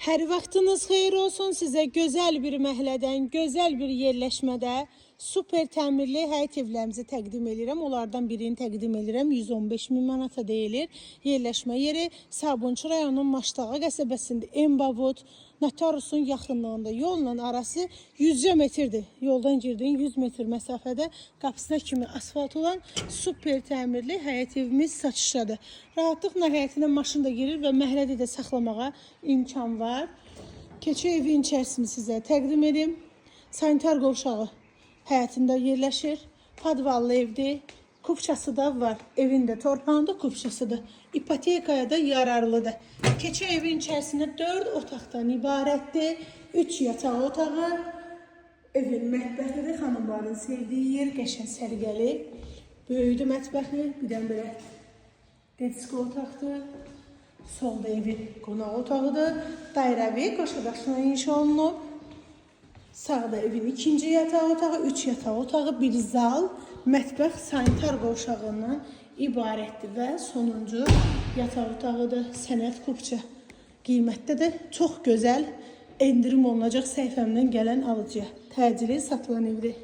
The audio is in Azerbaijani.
Hər vaxtınız xeyir olsun sizə gözəl bir məhəllədən, gözəl bir yerləşmədə super təmirli həyət evlərimizi təqdim edirəm. Onlardan birini təqdim edirəm. 115 min manata deyilir. Yerləşmə yeri Sabunçu rayonunun Maştağa qəsəbəsində Embavut Notarusun yaxınlığında. Yolla arası 100 metrdir. Yoldan girdin 100 metr məsafədə qapısına kimi asfalt olan super təmirli həyət evimiz satışdadır. Rahatlıqla həyətinə maşın da girir və məhəllədə də saxlamağa imkan var. Keçi evin içərisini sizə təqdim edim. Sanitar qovşağı həyətində yerləşir. Padvallı evdir. Kupçası da var. Evində torpağında kupçasıdır. İpotekaya da yararlıdır. Keçi evin içərisində 4 otaqdan ibarətdir. 3 yataq otağı. Evin mətbəxidir. Xanımların sevdiyi yer. Qəşəng sərgəli. Böyüdü mətbəxi. Bir dənə belə desko otaqdır. Solda evin qonaq otağıdır. Dairəvi qoşadaşına inşa olunub. Sağda evin ikinci yataq otağı, 3 yataq otağı, bir zal, mətbəx, sanitar qovşağından ibarətdir və sonuncu yataq otağıdır. Sənət kupça qiymətdədir. Çox gözəl endirim olunacaq səhifəmdən gələn alıcıya. Təcili satılan evdir.